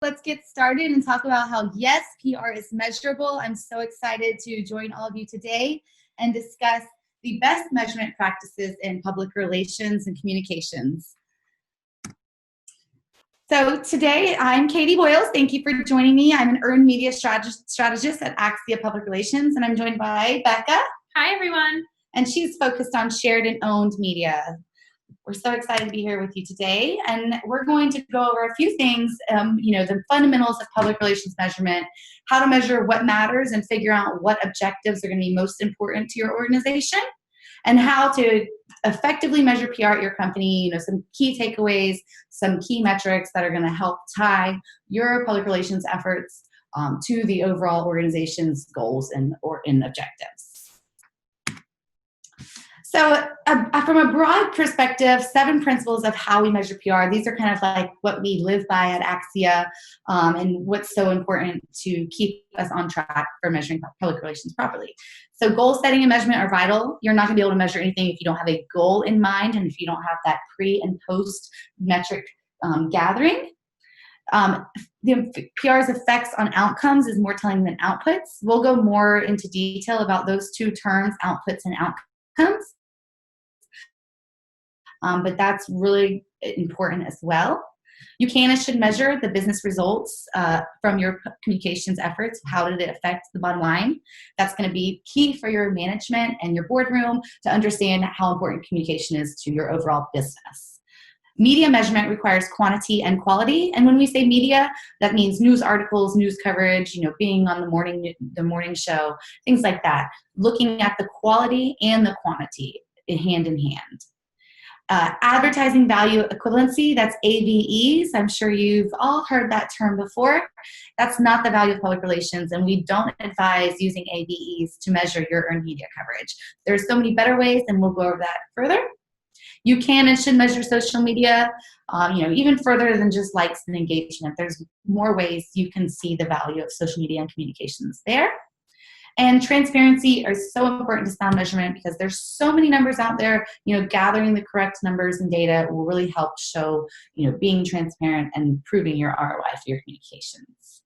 let's get started and talk about how, yes, PR is measurable. I'm so excited to join all of you today and discuss the best measurement practices in public relations and communications. So today, I'm Katie Boyles. Thank you for joining me. I'm an earned media strategist at Axia Public Relations, and I'm joined by Becca. Hi, everyone. And she's focused on shared and owned media. We're so excited to be here with you today, and we're going to go over a few things, the fundamentals of public relations measurement, how to measure what matters and figure out what objectives are going to be most important to your organization, and how to effectively measure PR at your company, some key takeaways, some key metrics that are going to help tie your public relations efforts to the overall organization's goals and objectives. So from a broad perspective, 7 principles of how we measure PR. These are kind of like what we live by at Axia and what's so important to keep us on track for measuring public relations properly. So goal setting and measurement are vital. You're not going to be able to measure anything if you don't have a goal in mind and if you don't have that pre and post metric gathering. The PR's effects on outcomes is more telling than outputs. We'll go more into detail about those two terms, outputs and outcomes. But that's really important as well. You can and should measure the business results from your communications efforts. How did it affect the bottom line? That's going to be key for your management and your boardroom to understand how important communication is to your overall business. Media measurement requires quantity and quality. And when we say media, that means news articles, news coverage, being on the morning show, things like that. Looking at the quality and the quantity hand in hand. Advertising value equivalency, that's AVEs. I'm sure you've all heard that term before. That's not the value of public relations, and we don't advise using AVEs to measure your earned media coverage. There's so many better ways, and we'll go over that further. You can and should measure social media, even further than just likes and engagement. There's more ways you can see the value of social media and communications there. And transparency is so important to sound measurement because there's so many numbers out there. Gathering the correct numbers and data will really help show, being transparent and proving your ROI for your communications.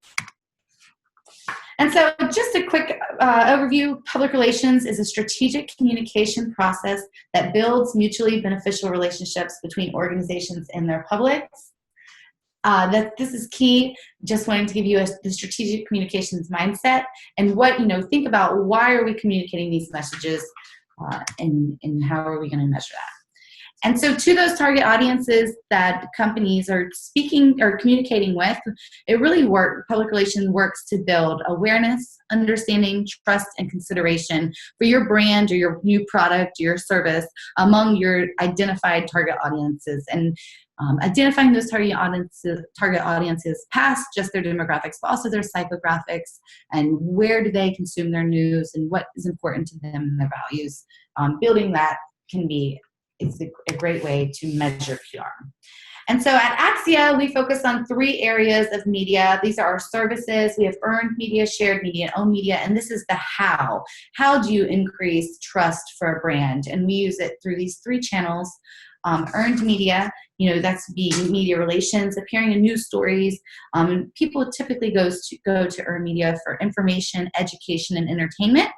And so just a quick overview, public relations is a strategic communication process that builds mutually beneficial relationships between organizations and their publics. This is key. Just wanting to give you the strategic communications mindset and think about why are we communicating these messages and how are we going to measure that. And so to those target audiences that companies are speaking or communicating with, public relations works to build awareness, understanding, trust, and consideration for your brand or your new product or your service among your identified target audiences. And identifying those target audiences past just their demographics, but also their psychographics and where do they consume their news and what is important to them and their values. Building that is a great way to measure PR. And so at Axia, we focus on 3 areas of media. These are our services. We have earned media, shared media, and owned media. And this is the how. How do you increase trust for a brand? And we use it through these 3 channels. Earned media, that's being media relations, appearing in news stories. People typically go to earned media for information, education, and entertainment.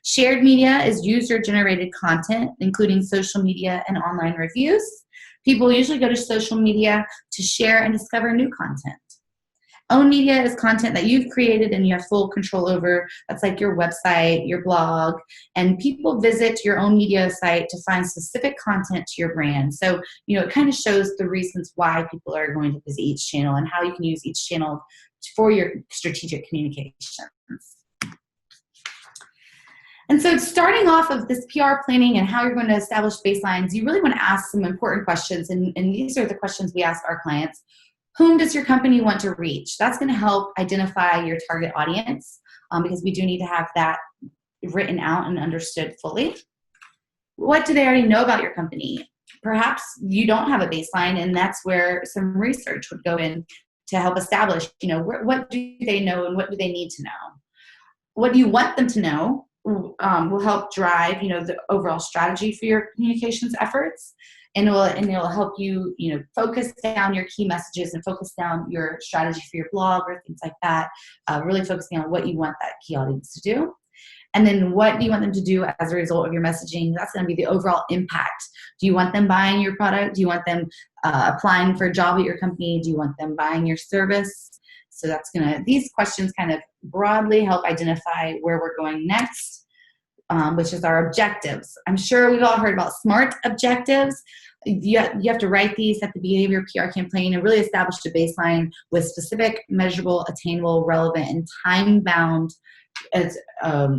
Shared media is user-generated content, including social media and online reviews. People usually go to social media to share and discover new content. Owned media is content that you've created and you have full control over. That's like your website, your blog, and people visit your own media site to find specific content to your brand. So, it kind of shows the reasons why people are going to visit each channel and how you can use each channel for your strategic communications. And so starting off of this PR planning and how you're going to establish baselines, you really want to ask some important questions. And these are the questions we ask our clients. Whom does your company want to reach? That's going to help identify your target audience because we do need to have that written out and understood fully. What do they already know about your company? Perhaps you don't have a baseline, and that's where some research would go in to help establish, what do they know and what do they need to know? What do you want them to know will help drive, the overall strategy for your communications efforts. it'll help you, focus down your key messages and focus down your strategy for your blog or things like that. Really focusing on what you want that key audience to do. And then what do you want them to do as a result of your messaging? That's going to be the overall impact. Do you want them buying your product? Do you want them applying for a job at your company? Do you want them buying your service? So these questions kind of broadly help identify where we're going next, which is our objectives. I'm sure we've all heard about SMART objectives. You have to write these at the beginning of your PR campaign and really establish a baseline with specific, measurable, attainable, relevant, and time-bound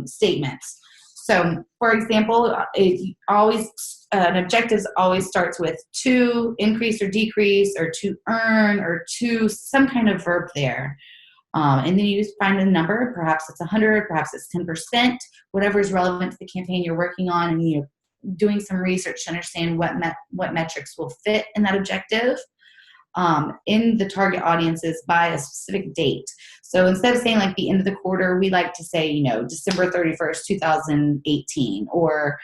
statements. So, for example, an objective always starts with to increase or decrease, or to earn, or to some kind of verb there. And then you just find a number. Perhaps it's 100, perhaps it's 10%, whatever is relevant to the campaign you're working on, and doing some research to understand what metrics will fit in that objective. In the target audiences by a specific date. So instead of saying like the end of the quarter, we like to say, December 31st, 2018, or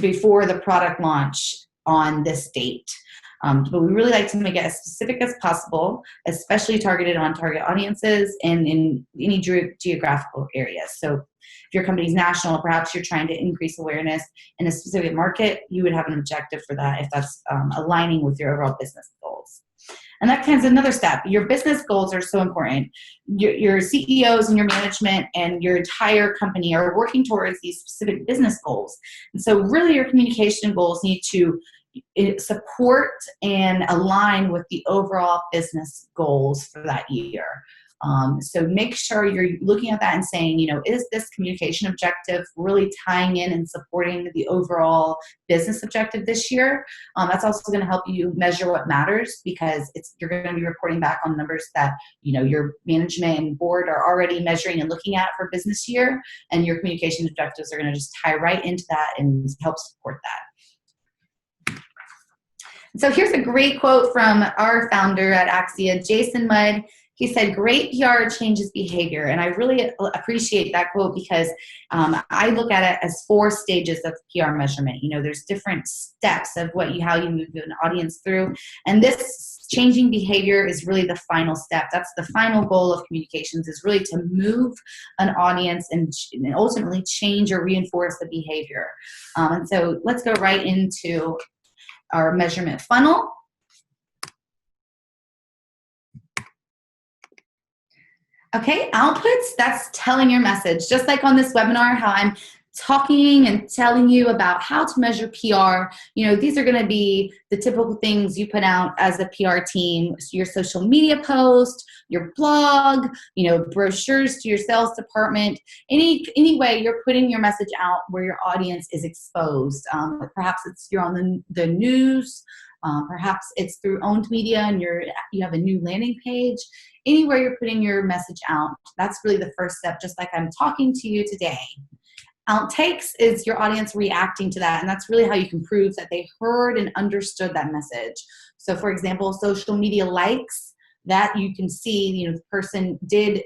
before the product launch on this date. But we really like to make it as specific as possible, especially targeted on target audiences and in any geographical areas. So if your company's national, perhaps you're trying to increase awareness in a specific market, you would have an objective for that if that's aligning with your overall business goals. And that kind of another step. Your business goals are so important. Your CEOs and your management and your entire company are working towards these specific business goals. And so really your communication goals need to support and align with the overall business goals for that year. So make sure you're looking at that and saying, is this communication objective really tying in and supporting the overall business objective this year? That's also going to help you measure what matters, because you're going to be reporting back on numbers that, your management and board are already measuring and looking at for business year, and your communication objectives are going to just tie right into that and help support that. So here's a great quote from our founder at Axia, Jason Mudd. He said, "Great PR changes behavior." And I really appreciate that quote because I look at it as 4 stages of PR measurement. There's different steps of how you move an audience through. And this changing behavior is really the final step. That's the final goal of communications, is really to move an audience and ultimately change or reinforce the behavior. And so let's go right into our measurement funnel. Okay, outputs, that's telling your message. Just like on this webinar, how I'm talking and telling you about how to measure PR, these are going to be the typical things you put out as a PR team: your social media post, your blog, brochures to your sales department, any way you're putting your message out where your audience is exposed. Perhaps you're on the news, perhaps it's through owned media and you have a new landing page. Anywhere you're putting your message out, that's really the first step, just like I'm talking to you today. Outtakes is your audience reacting to that, and that's really how you can prove that they heard and understood that message. So for example, social media likes, that you can see, the person did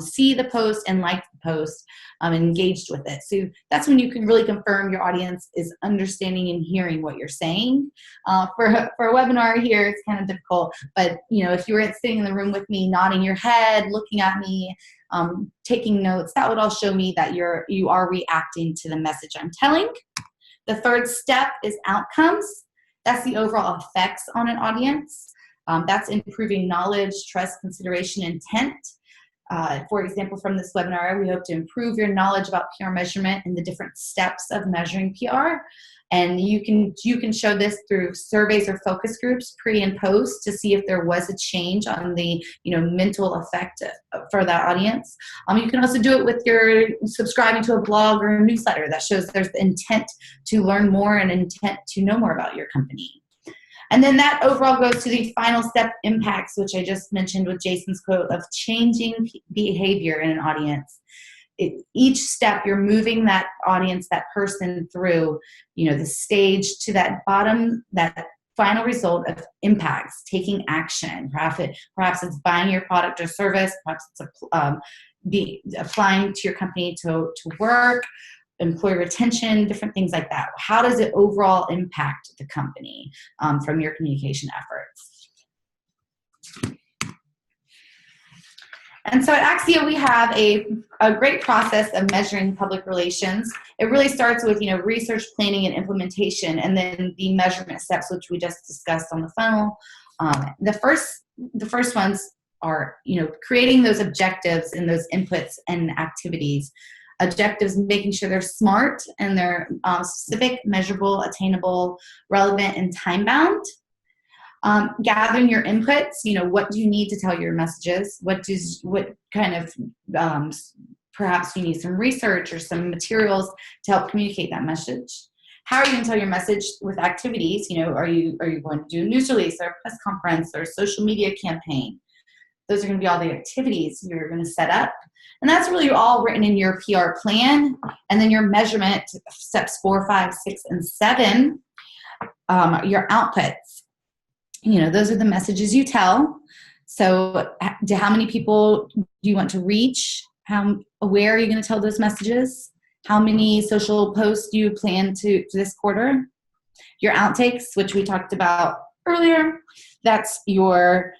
see the post and like the post and engaged with it. So that's when you can really confirm your audience is understanding and hearing what you're saying. For a webinar here, it's kind of difficult, but if you were sitting in the room with me, nodding your head, looking at me, taking notes, that would all show me that you are reacting to the message I'm telling. The third step is outcomes. That's the overall effects on an audience. That's improving knowledge, trust, consideration, intent. For example, from this webinar, we hope to improve your knowledge about PR measurement and the different steps of measuring PR. And you can show this through surveys or focus groups pre and post to see if there was a change on the mental effect for that audience. You can also do it with your subscribing to a blog or a newsletter that shows there's the intent to learn more and intent to know more about your company. And then that overall goes to the final step, impacts, which I just mentioned with Jason's quote of changing behavior in an audience. Each step, you're moving that audience, that person through, the stage to that bottom, that final result of impacts, taking action. Perhaps it's buying your product or service. Perhaps it's applying to your company to work. employee retention, different things like that. How does it overall impact the company from your communication efforts? And so at Axia, we have a great process of measuring public relations. It really starts with, research, planning, and implementation, and then the measurement steps, which we just discussed on the funnel. The first ones are, creating those objectives and those inputs and activities. Objectives, making sure they're smart and they're specific, measurable, attainable, relevant, and time-bound. Gathering your inputs, what do you need to tell your messages? What kind of, perhaps you need some research or some materials to help communicate that message. How are you going to tell your message with activities? Are you going to do a news release or a press conference or a social media campaign? Those are going to be all the activities you're going to set up. And that's really all written in your PR plan. And then your measurement, steps 4, 5, 6, and 7, your outputs. Those are the messages you tell. So how many people do you want to reach? Where are you going to tell those messages? How many social posts do you plan to this quarter? Your outtakes, which we talked about earlier, that's your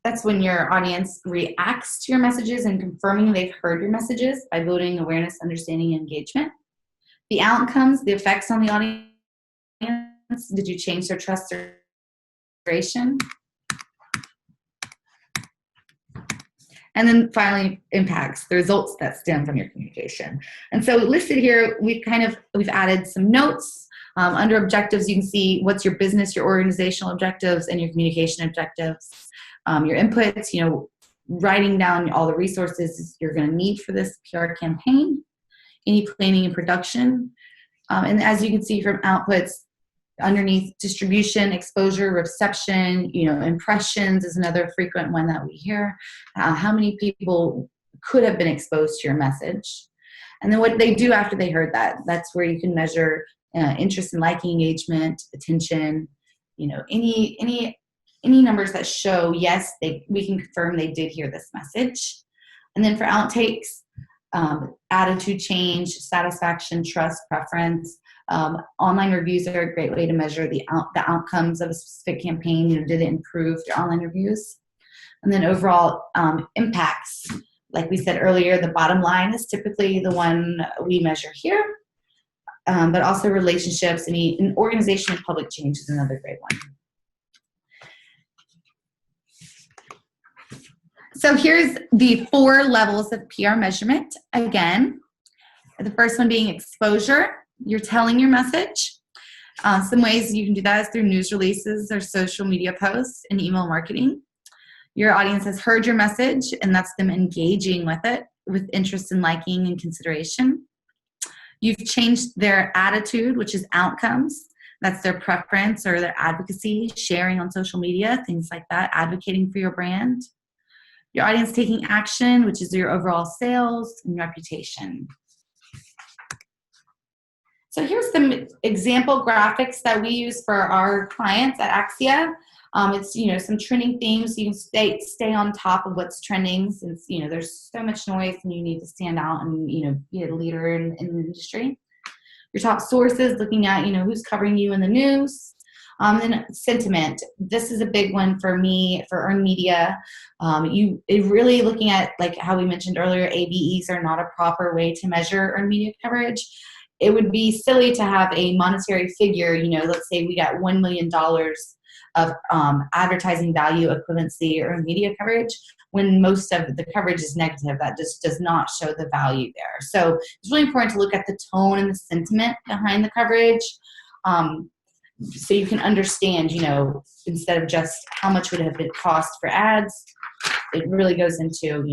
that's when your audience reacts to your messages and confirming they've heard your messages by building awareness, understanding, and engagement. The outcomes, the effects on the audience. Did you change their trust or duration? And then finally, impacts, the results that stem from your communication. And so listed here, we've added some notes. Under objectives, you can see what's your business, your organizational objectives, and your communication objectives. Your inputs, writing down all the resources you're going to need for this PR campaign, any planning and production. And as you can see from outputs, underneath distribution, exposure, reception, impressions is another frequent one that we hear. How many people could have been exposed to your message? And then what they do after they heard that, that's where you can measure interest and liking, engagement, attention, any numbers that show, yes, we can confirm they did hear this message. And then for outtakes, attitude change, satisfaction, trust, preference. Online reviews are a great way to measure the outcomes of a specific campaign. Did it improve your online reviews? And then overall impacts. Like we said earlier, the bottom line is typically the one we measure here, but also relationships and organization and public change is another great one. So here's the 4 levels of PR measurement. Again, the first one being exposure. You're telling your message. Some ways you can do that is through news releases or social media posts and email marketing. Your audience has heard your message, and that's them engaging with it with interest and liking and consideration. You've changed their attitude, which is outcomes. That's their preference or their advocacy, sharing on social media, things like that, advocating for your brand. Your audience taking action, which is your overall sales and reputation. So here's some example graphics that we use for our clients at Axia. It's some trending themes, so you can stay on top of what's trending, since there's so much noise and you need to stand out and be a leader in the industry. Your top sources, looking at who's covering you in the news. Then sentiment. This is a big one for me for earned media. Really looking at, like how we mentioned earlier, ABEs are not a proper way to measure earned media coverage. It would be silly to have a monetary figure, let's say we got $1 million of advertising value equivalency or media coverage, when most of the coverage is negative. That just does not show the value there. So it's really important to look at the tone and the sentiment behind the coverage, so you can understand, instead of just how much would have been cost for ads, it really goes into,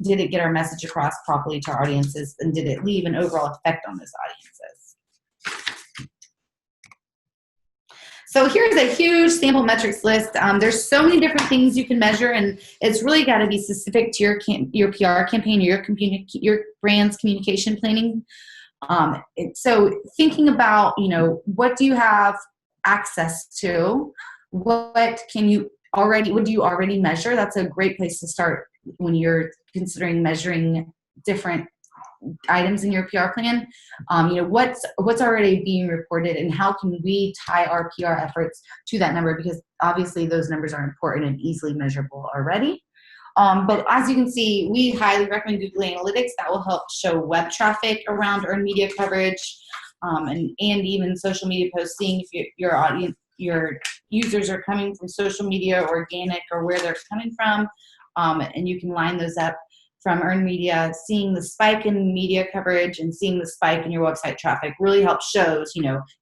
did it get our message across properly to our audiences, and did it leave an overall effect on those audiences? So here's a huge sample metrics list. There's so many different things you can measure, and it's really got to be specific to your PR campaign, your brand's communication planning. So thinking about, what do you have access to? What do you already measure? That's a great place to start when you're considering measuring different items in your PR plan, what's already being reported, and how can we tie our PR efforts to that number, because obviously those numbers are important and easily measurable already. But as you can see, we highly recommend Google Analytics. That will help show web traffic around earned media coverage, and even social media posts, seeing if your audience, your users are coming from social media, organic, or where they're coming from. And you can line those up from earned media. Seeing the spike in media coverage and seeing the spike in your website traffic really helps shows,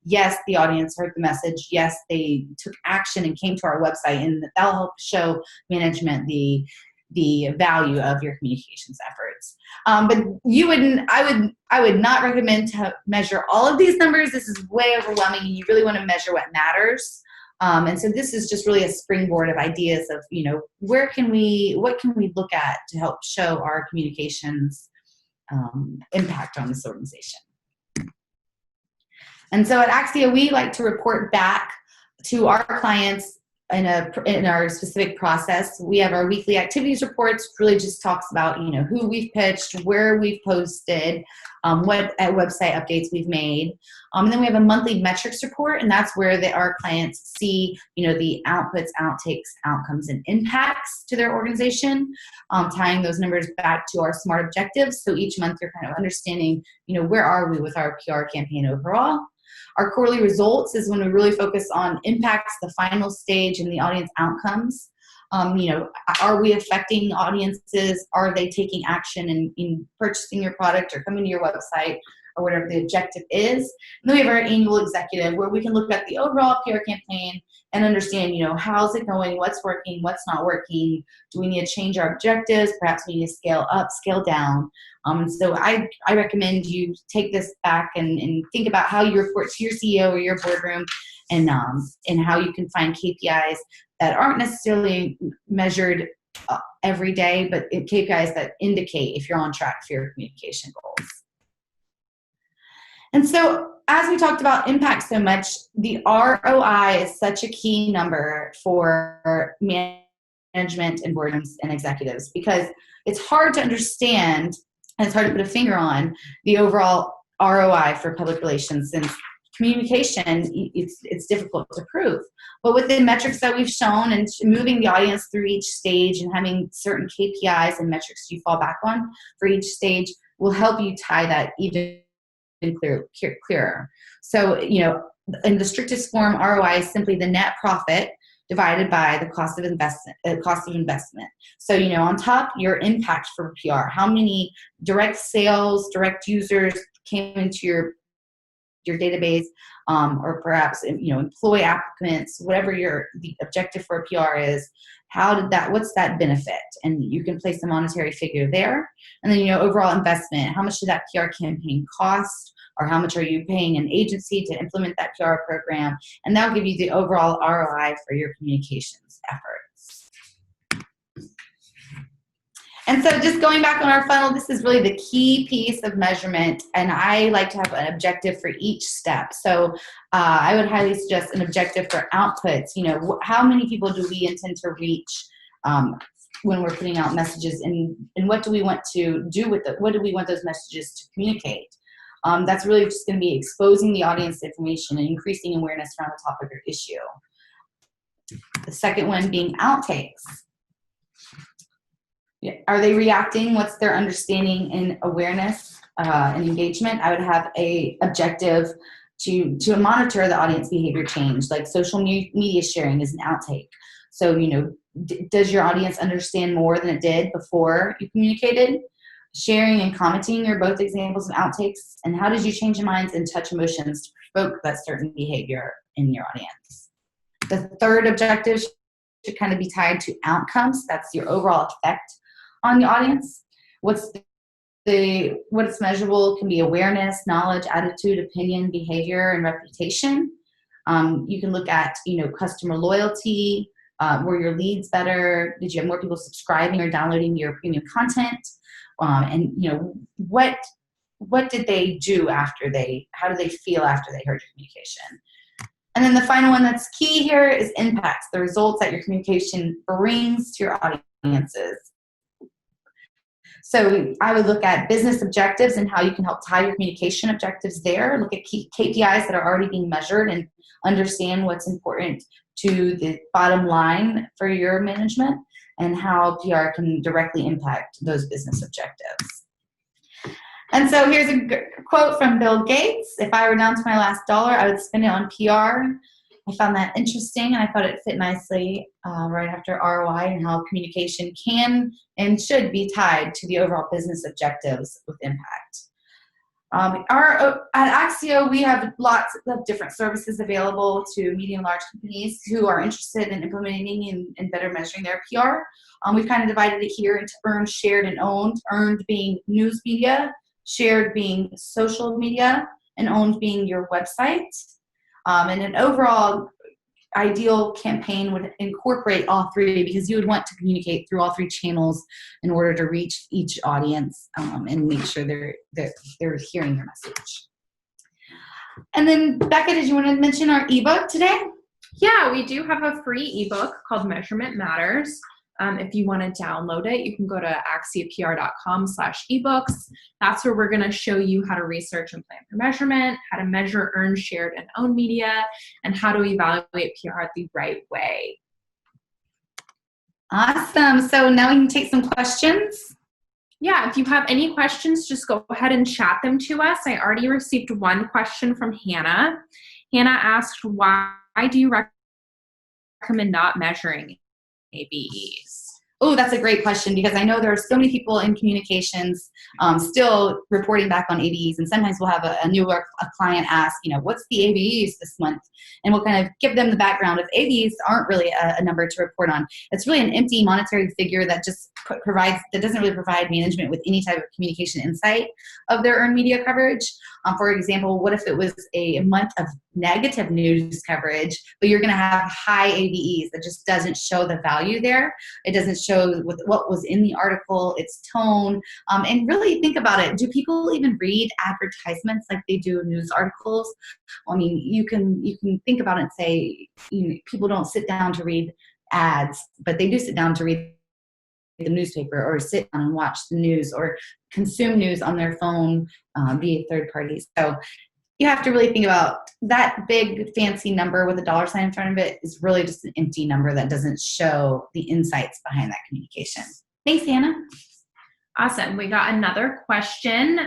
yes, the audience heard the message. Yes, they took action and came to our website, and that'll help show management the value of your communications efforts. But I would not recommend to measure all of these numbers. This is way overwhelming, and you really want to measure what matters. And so this is just really a springboard of ideas of, what can we look at to help show our communications impact on this organization. And so at Axia, we like to report back to our clients in our specific process. We have our weekly activities reports, really just talks about, who we've pitched, where we've posted, what website updates we've made. And then we have a monthly metrics report, and that's where our clients see, the outputs, outtakes, outcomes, and impacts to their organization, tying those numbers back to our SMART objectives. So each month you're kind of understanding, where are we with our PR campaign overall. Our quarterly results is when we really focus on impacts, the final stage, and the audience outcomes. Are we affecting audiences? Are they taking action in purchasing your product or coming to your website, or whatever the objective is? And then we have our annual executive, where we can look at the overall PR campaign and understand, how's it going, what's working, what's not working. Do we need to change our objectives? Perhaps we need to scale up, scale down. So I recommend you take this back and think about how you report to your CEO or your boardroom, and how you can find KPIs that aren't necessarily measured every day, but KPIs that indicate if you're on track for your communication goals. And so, as we talked about impact so much, the ROI is such a key number for management and boardrooms and executives, because it's hard to understand and it's hard to put a finger on the overall ROI for public relations, since communication, it's difficult to prove. But with the metrics that we've shown and moving the audience through each stage and having certain KPIs and metrics you fall back on for each stage will help you tie that even clearer. So, in the strictest form, ROI is simply the net profit divided by the cost of investment. So, on top, your impact for PR, how many direct sales, direct users came into your database, or perhaps, employee applicants, whatever the objective for a PR is, what's that benefit? And you can place a monetary figure there. And then, overall investment, how much did that PR campaign cost? Or how much are you paying an agency to implement that PR program? And that'll give you the overall ROI for your communications efforts. And so just going back on our funnel, this is really the key piece of measurement. And I like to have an objective for each step. So I would highly suggest an objective for outputs. How many people do we intend to reach when we're putting out messages? And what do we want to do with it? What do we want those messages to communicate? That's really just going to be exposing the audience to information and increasing awareness around the topic or issue. The second one being outtakes. Yeah. Are they reacting? What's their understanding and awareness and engagement? I would have a objective to monitor the audience behavior change, like social media sharing is an outtake. So, does your audience understand more than it did before you communicated? Sharing and commenting are both examples of outtakes. And how did you change your minds and touch emotions to provoke that certain behavior in your audience? The third objective should kind of be tied to outcomes. That's your overall effect on the audience. What's measurable can be awareness, knowledge, attitude, opinion, behavior, and reputation. You can look at, customer loyalty. Were your leads better? Did you have more people subscribing or downloading your premium content? And what did they do how do they feel after they heard your communication? And then the final one that's key here is impacts, the results that your communication brings to your audiences. So I would look at business objectives and how you can help tie your communication objectives there. Look at key KPIs that are already being measured and understand what's important to the bottom line for your management and how PR can directly impact those business objectives. And so here's a quote from Bill Gates. If I were down to my last dollar, I would spend it on PR. I found that interesting, and I thought it fit nicely right after ROI and how communication can and should be tied to the overall business objectives with impact. At Axio, we have lots of different services available to medium and large companies who are interested in implementing and better measuring their PR. We've kind of divided it here into earned, shared, and owned. Earned being news media, shared being social media, and owned being your website. And an overall ideal campaign would incorporate all three because you would want to communicate through all three channels in order to reach each audience and make sure they're hearing your message. And then, Becca, did you want to mention our ebook today? Yeah, we do have a free ebook called Measurement Matters. If you want to download it, you can go to axiopr.com/ebooks. That's where we're going to show you how to research and plan for measurement, how to measure earned, shared, and owned media, and how to evaluate PR the right way. Awesome. So now we can take some questions. Yeah, if you have any questions, just go ahead and chat them to us. I already received one question from Hannah. Hannah asked, why do you recommend not measuring ABEs? Oh, that's a great question because I know there are so many people in communications still reporting back on ABEs, and sometimes we'll have a client ask, what's the ABEs this month? And we'll kind of give them the background of ABEs aren't really a number to report on. It's really an empty monetary figure that just doesn't really provide management with any type of communication insight of their earned media coverage. For example, what if it was a month of negative news coverage, but you're going to have high ABEs that just doesn't show the value there. It doesn't show what was in the article, its tone, and really think about it. Do people even read advertisements like they do news articles? I mean, you can think about it and say, people don't sit down to read ads, but they do sit down to read the newspaper or sit down and watch the news or consume news on their phone via third parties. So you have to really think about that big fancy number with a dollar sign in front of it is really just an empty number that doesn't show the insights behind that communication. Thanks, Hannah. Awesome. We got another question.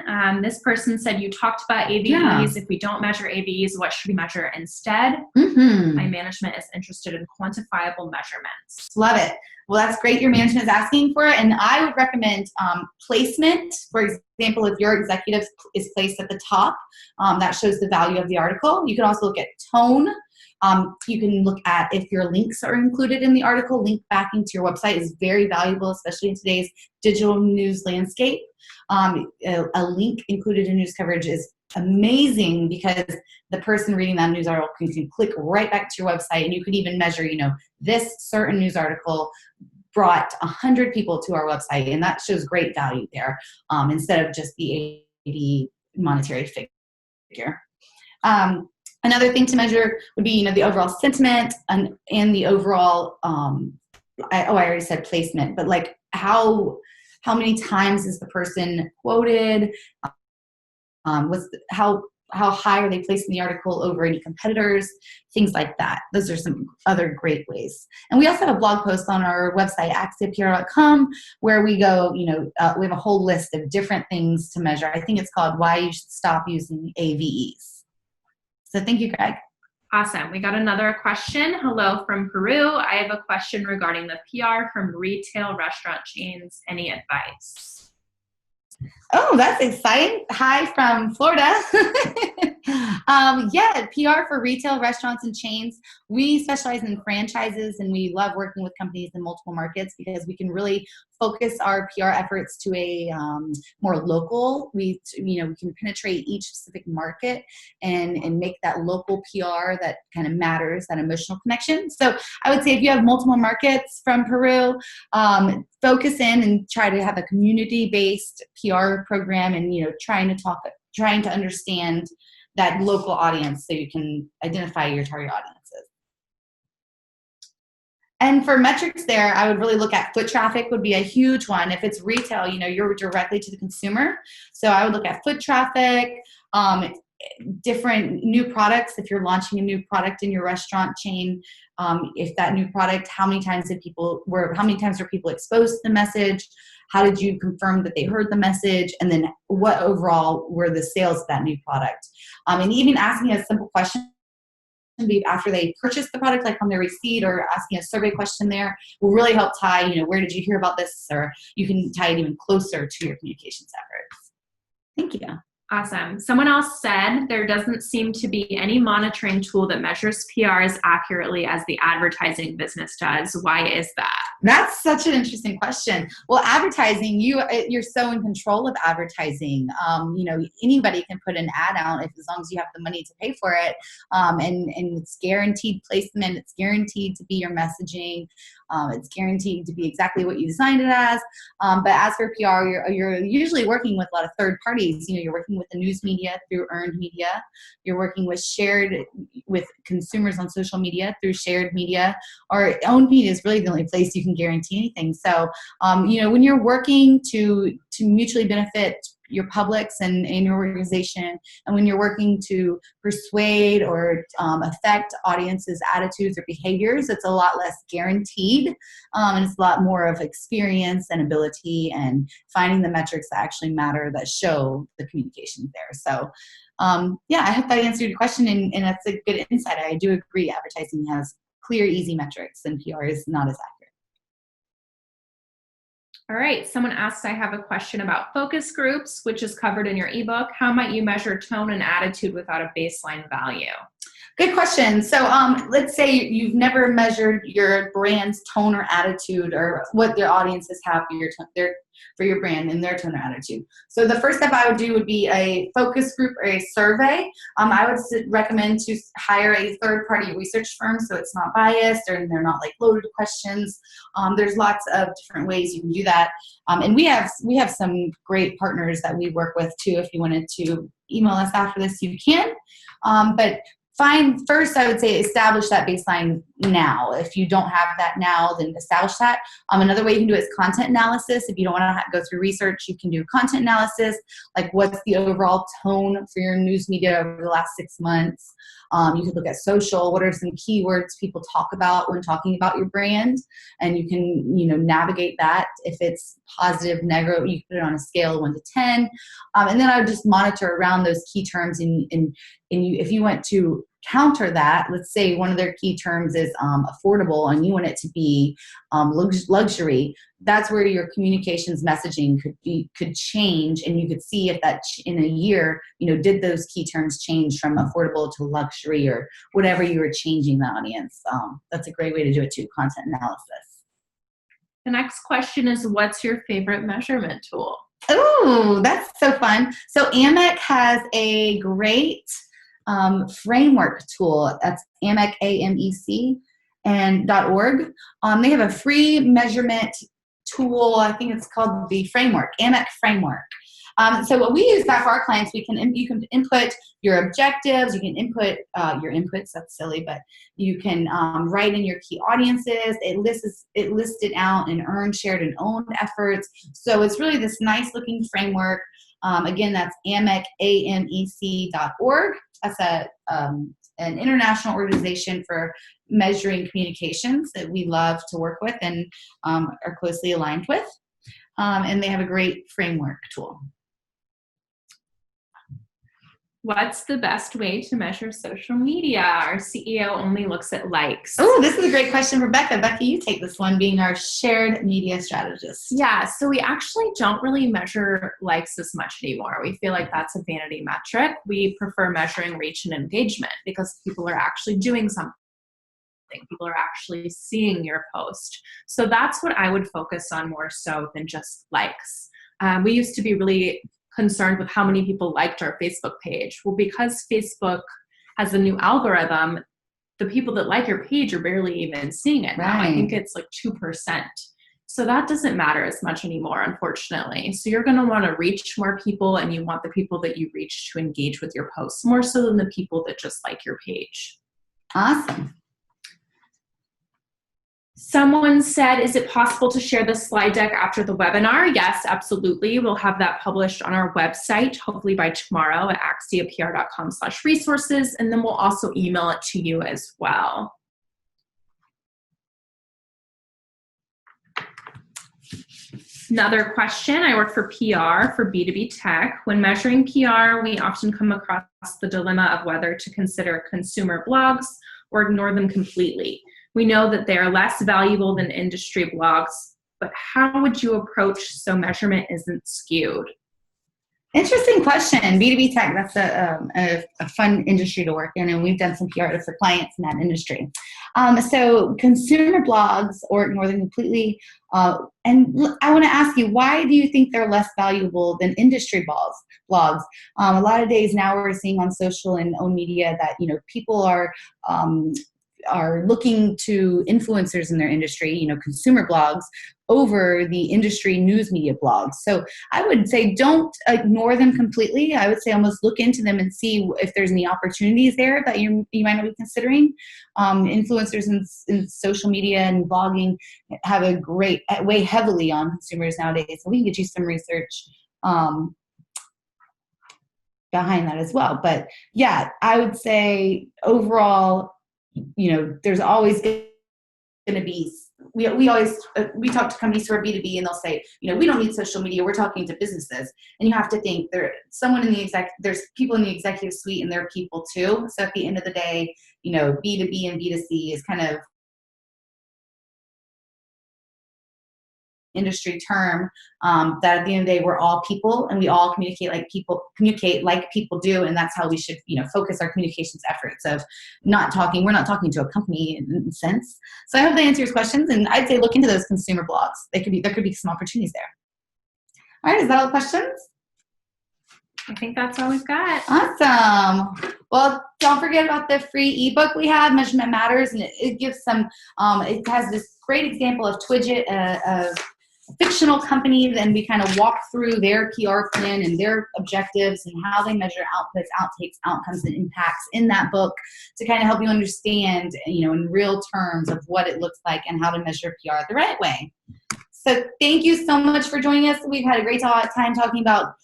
This person said, you talked about ABEs. Yeah. If we don't measure ABEs, what should we measure instead? Mm-hmm. My management is interested in quantifiable measurements. Love it. Well, that's great. Your management is asking for it. And I would recommend placement. For example, if your executive is placed at the top, that shows the value of the article. You can also look at tone. You can look at if your links are included in the article. Link backing to your website is very valuable, especially in today's digital news landscape. A link included in news coverage is amazing because the person reading that news article can click right back to your website, and you could even measure, this certain news article brought 100 people to our website, and that shows great value there instead of just the 80 monetary figure. Another thing to measure would be, the overall sentiment and the overall, I already said placement, but like how many times is the person quoted? How high are they placed in the article over any competitors? Things like that. Those are some other great ways. And we also have a blog post on our website, axiopr.com, where we go, we have a whole list of different things to measure. I think it's called Why You Should Stop Using AVEs. So thank you, Greg. Awesome. We got another question. Hello from Peru. I have a question regarding the PR from retail restaurant chains. Any advice? Oh, that's exciting. Hi from Florida. Yeah, PR for retail restaurants and chains. We specialize in franchises, and we love working with companies in multiple markets because we can really focus our PR efforts to a more local. We can penetrate each specific market and make that local PR that kind of matters, that emotional connection. So I would say if you have multiple markets from Peru, focus in and try to have a community-based PR program, and trying to understand that local audience so you can identify your target audiences. And for metrics there, I would really look at foot traffic would be a huge one. If it's retail, you're directly to the consumer. So I would look at foot traffic, different new products. If you're launching a new product in your restaurant chain, if that new product, how many times were people exposed to the message? How did you confirm that they heard the message? And then what overall were the sales of that new product? And even asking a simple question after they purchase the product, like on their receipt, or asking a survey question there will really help tie, where did you hear about this? Or you can tie it even closer to your communications efforts. Thank you. Awesome. Someone else said there doesn't seem to be any monitoring tool that measures PR as accurately as the advertising business does. Why is that? That's such an interesting question. Well, advertising, you're so in control of advertising. Anybody can put an ad out as long as you have the money to pay for it. And it's guaranteed placement. It's guaranteed to be your messaging. It's guaranteed to be exactly what you designed it as. But as for PR, you're usually working with a lot of third parties. You're working with the news media through earned media. You're working with consumers on social media through shared media, or owned media is really the only place you can guarantee anything. So, when you're working to mutually benefit your publics and your organization, and when you're working to persuade or affect audiences' attitudes or behaviors, it's a lot less guaranteed, and it's a lot more of experience and ability and finding the metrics that actually matter, that show the communication there. So I hope that answered your question, and that's a good insight. I do agree advertising has clear, easy metrics, and PR is not as accurate. All right. Someone asked, I have a question about focus groups, which is covered in your ebook. How might you measure tone and attitude without a baseline value? Good question. So let's say you've never measured your brand's tone or attitude, or what their audiences have for your brand and their tone or attitude. So the first step I would do would be a focus group or a survey. I would recommend to hire a third-party research firm so it's not biased or they're not like loaded questions. There's lots of different ways you can do that. And we have some great partners that we work with too. If you wanted to email us after this, you can. But first, I would say establish that baseline now. If you don't have that now, then establish that. Another way you can do it is content analysis. If you don't want to go through research, you can do content analysis, like what's the overall tone for your news media over the last 6 months. You could look at social. What are some keywords people talk about when talking about your brand? And you can, navigate that. If it's positive, negative, you can put it on a scale of 1 to 10. And then I would just monitor around those key terms. If you want to counter that, let's say one of their key terms is affordable, and you want it to be luxury. That's where your communications messaging could change, and you could see if that in a year, did those key terms change from affordable to luxury, or whatever you were changing the audience. That's a great way to do it too, content analysis. The next question is, what's your favorite measurement tool? Oh, that's so fun. So AMEC has a great framework tool. That's AMEC, AMEC, and .org. They have a free measurement tool. I think it's called the framework, AMEC framework. So what we use that for our clients, you can input your objectives, you can input your inputs, that's silly, but you can write in your key audiences. It lists it out in earned, shared, and owned efforts. So it's really this nice looking framework. Again, that's AMEC, AMEC.org. That's an international organization for measuring communications that we love to work with and are closely aligned with. And they have a great framework tool. What's the best way to measure social media? Our CEO only looks at likes. Oh, this is a great question for Becca. Becca, you take this one, being our shared media strategist. Yeah, so we actually don't really measure likes as much anymore. We feel like that's a vanity metric. We prefer measuring reach and engagement because people are actually doing something. People are actually seeing your post. So that's what I would focus on more so than just likes. We used to be really concerned with how many people liked our Facebook page. Well, because Facebook has a new algorithm, the people that like your page are barely even seeing it now. I think it's like 2%. So that doesn't matter as much anymore, unfortunately. So you're going to want to reach more people, and you want the people that you reach to engage with your posts more so than the people that just like your page. Awesome. Someone said, is it possible to share the slide deck after the webinar? Yes, absolutely. We'll have that published on our website, hopefully by tomorrow at axiapr.com/resources, and then we'll also email it to you as well. Another question, I work for PR for B2B tech. When measuring PR, we often come across the dilemma of whether to consider consumer blogs or ignore them completely. We know that they are less valuable than industry blogs, but how would you approach so measurement isn't skewed? Interesting question. B2B tech, that's a fun industry to work in, and we've done some PR for clients in that industry. So consumer blogs, or ignore them completely, and I want to ask you, why do you think they're less valuable than industry blogs? A lot of days now we're seeing on social and own media that, people are looking to influencers in their industry, consumer blogs, over the industry news media blogs. So I would say don't ignore them completely. I would say almost look into them and see if there's any opportunities there that you might not be considering. Influencers in social media and blogging have weigh heavily on consumers nowadays. So we can get you some research behind that as well. But yeah, I would say overall, there's always going to be, we talk to companies who are B2B and they'll say, we don't need social media. We're talking to businesses. And you have to think there's people in the executive suite and they're people too. So at the end of the day, B2B and B2C is kind of industry term, that at the end of the day, we're all people and we all communicate like people do. And that's how we should, focus our communications efforts of we're not talking to a company in a sense. So I hope that answers questions, and I'd say look into those consumer blogs. There could be some opportunities there. All right. Is that all the questions? I think that's all we've got. Awesome. Well, don't forget about the free ebook we have, Measurement Matters, and it gives some, it has this great example of Twidget, of fictional companies, and we kind of walk through their PR plan and their objectives and how they measure outputs, outtakes, outcomes, and impacts in that book to kind of help you understand, in real terms of what it looks like and how to measure PR the right way. So thank you so much for joining us. We've had a great time talking about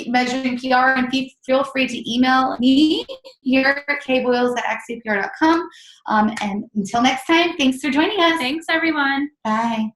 measuring PR, and feel free to email me here at kboyles@axiapr.com. And until next time, thanks for joining us. Thanks, everyone. Bye.